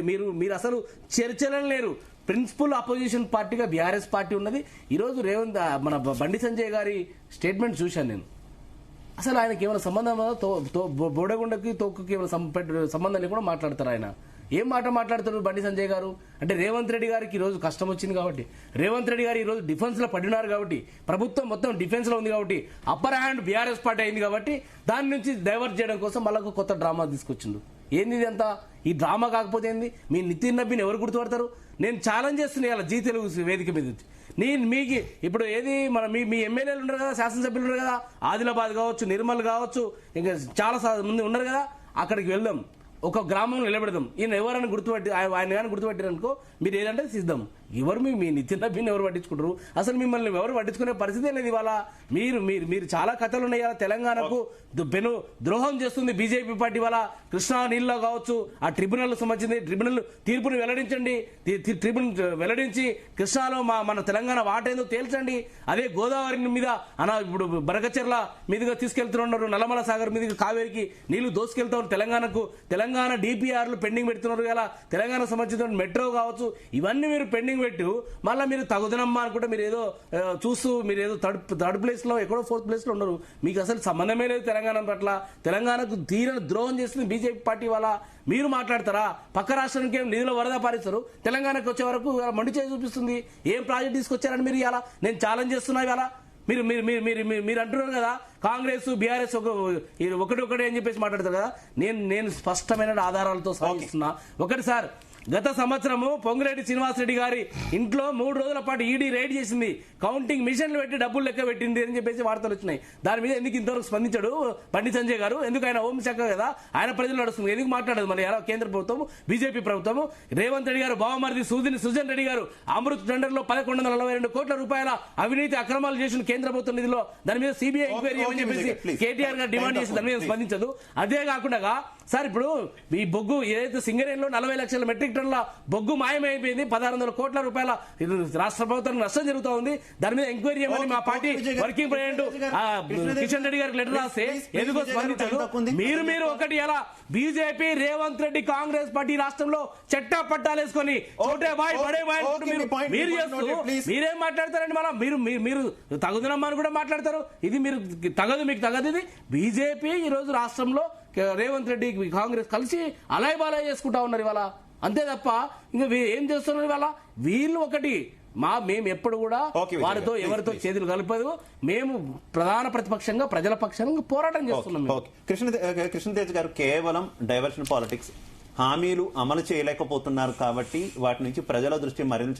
మీరు మీరు అసలు చర్చలను లేరు. ప్రిన్సిపల్ అపోజిషన్ పార్టీగా బీఆర్ఎస్ పార్టీ ఉన్నది. ఈరోజు రేవంత్ మన బండి సంజయ్ గారి స్టేట్మెంట్ చూశాను నేను. అసలు ఆయనకి ఏమైనా సంబంధం బోడగుండకి తోకకి ఏమైనా సంబంధం లేకుండా మాట్లాడతారు. ఆయన ఏం మాట మాట్లాడతారు బండి సంజయ్ గారు అంటే రేవంత్ రెడ్డి గారికి ఈరోజు కష్టం వచ్చింది కాబట్టి, రేవంత్ రెడ్డి గారు ఈరోజు డిఫెన్స్ లో పడినారు కాబట్టి, ప్రభుత్వం మొత్తం డిఫెన్స్ లో ఉంది కాబట్టి, అప్పర్ హ్యాండ్ బీఆర్ఎస్ పార్టీ అయింది కాబట్టి దాని నుంచి డైవర్ట్ చేయడం కోసం మళ్ళీ కొత్త డ్రామా తీసుకొచ్చిండు. ఏంది ఇదంతా? ఈ డ్రామా కాకపోతే ఏంది? మీ నితిన్ నబీని ఎవరు గుర్తుపడతారు? నేను ఛాలెంజ్ చేస్తున్నా ఇలా జీ తెలుగు వేదిక మీద. నేను మీకు ఇప్పుడు ఏది మన మీ ఎమ్మెల్యేలు ఉన్నారు కదా, శాసనసభ్యులు ఉన్నారు కదా, ఆదిలాబాద్ కావచ్చు, నిర్మల్ కావచ్చు, ఇంకా చాలా మంది ఉన్నారు కదా, అక్కడికి వెళ్దాం, ఒక గ్రామంలో నిలబెడదాం. ఈయన ఎవరైనా ఆయన కానీ గుర్తుపెట్టారనుకో మీరు ఏదంటే సిద్ధం. ఎవరు మీ నితిన్ నబీని ఎవరు పట్టించుకుంటారు? అసలు మిమ్మల్ని ఎవరు పట్టించుకునే పరిస్థితి లేదు. ఇవాళ మీరు చాలా కథలు ఉన్నాయి. తెలంగాణకు పెను ద్రోహం చేస్తుంది బీజేపీ పార్టీ. ఇవాళ కృష్ణా నీళ్ళలో కావచ్చు, ఆ ట్రిబ్యునల్ సంబంధించింది ట్రిబ్యునల్ తీర్పును వెల్లడించండి, ట్రిబ్యునల్ వెల్లడించి కృష్ణాలో మన తెలంగాణ వాటేందో తేల్చండి. అదే గోదావరి మీద ఇప్పుడు బరకచెర్ల మీదుగా తీసుకెళ్తున్నారు, నల్లమల సాగర్ మీదుగా కావేరికి నీళ్లు దోసుకెళ్తారు. తెలంగాణ డిపిఆర్లు పెండింగ్ పెడుతున్నారు. ఇలా తెలంగాణ సంబంధించిన మెట్రో కావచ్చు, ఇవన్నీ మీరు పెండింగ్ పెట్టు మళ్ళీ మీరు తగుదనమ్మా అనుకుంటే మీరు ఏదో చూస్తూ మీరు ఏదో థర్డ్ ప్లేస్ లో ఎక్కడో ఫోర్త్ ప్లేస్ లో ఉన్నారు. మీకు అసలు సంబంధమే లేదు తెలంగాణ పట్ల. తెలంగాణకు తీరని ద్రోహం చేస్తుంది బీజేపీ పార్టీ. వల్ల మీరు మాట్లాడతారా? పక్క రాష్ట్రానికి ఏం నిధుల వరద పారిస్తారు, తెలంగాణకు వచ్చే వరకు మొండి చేసి చూపిస్తుంది. ఏం ప్రాజెక్ట్ తీసుకొచ్చారని మీరు ఇలా నేను ఛాలెంజ్ చేస్తున్నా. ఇవాళ మీరు మీరు మీరు మీరు అంటున్నారు కదా కాంగ్రెస్ బీఆర్ఎస్ ఒకటి అని చెప్పేసి మాట్లాడతారు కదా. నేను స్పష్టమైన ఆధారాలతో సాగిస్తున్నా. ఒకటి సార్, గత సంవత్సరము పొంగిరెడ్డి శ్రీనివాసరెడ్డి గారి ఇంట్లో 3 రోజుల పాటు ఈడీ రైడ్ చేసింది, కౌంటింగ్ మిషన్లు పెట్టి డబ్బులు లెక్క పెట్టింది అని చెప్పేసి వార్తలు వచ్చినాయి. దాని మీద ఎందుకు ఇంతవరకు స్పందించాడు బండి సంజయ్ గారు? ఎందుకు ఆయన హోంశాఖ కదా, ఆయన ప్రజలు నడుస్తుంది, ఎందుకు మాట్లాడదు? మన ఎలా కేంద్ర ప్రభుత్వం బీజేపీ ప్రభుత్వం రేవంత్ రెడ్డి గారు బావమరిది సుజన్ రెడ్డి గారు అమృత్ టెండర్ లో 1142 కోట్ల రూపాయల అవినీతి అక్రమాలు చేసిన కేంద్ర ప్రభుత్వం నిధిలో దాని మీద సిబిఐ ఎంక్వైరీ అని చెప్పేసి కేటీఆర్ గారు డిమాండ్ చేసి దాని మీద స్పందించదు. అదే కాకుండా సార్ ఇప్పుడు ఈ బొగ్గు ఏదైతే సింగరేణిలో 40 లక్షల మెట్రిక్ టన్నుల బొగ్గు మాయమైపోయింది, 1600 కోట్ల రూపాయల రాష్ట్ర ప్రభుత్వం నష్టం జరుగుతూ ఉంది. దాని మీద ఎంక్వైరీ చేయమని మా party working president Kishan Reddy గారికి లెటర్ రాస్తే ఎందుకో స్పందించదు. మీరు ఒకటి ఎలా బీజేపీ రేవంత్ రెడ్డి కాంగ్రెస్ పార్టీ రాష్ట్రంలో చట్టా పట్టాలేసుకొని మీరు చేస్తూ మీరేం మాట్లాడతారండి? మళ్ళీ మీరు తగుదనమ్మని కూడా మాట్లాడతారు. ఇది మీరు తగదు, మీకు తగదు. ఇది బీజేపీ ఈ రోజు రాష్ట్రంలో రేవంత్ రెడ్డి కాంగ్రెస్ కలిసి అలాయ్ బాలాయ్ చేసుకుంటా ఉన్నారు ఇవాళ. అంతే తప్ప ఇంకా ఏం చేస్తున్నారు ఇవాళ? వీళ్ళు ఒకటి మేము ఎప్పుడు కూడా వారితో ఎవరితో చేతులు కలపదు. మేము ప్రధాన ప్రతిపక్షంగా ప్రజల పక్షంగా పోరాటం చేస్తున్నాం. కృష్ణతేజ్ గారు కేవలం డైవర్షన్ పాలిటిక్స్, హామీలు అమలు చేయలేకపోతున్నారు కాబట్టి వాటి నుంచి ప్రజల దృష్టి మరింత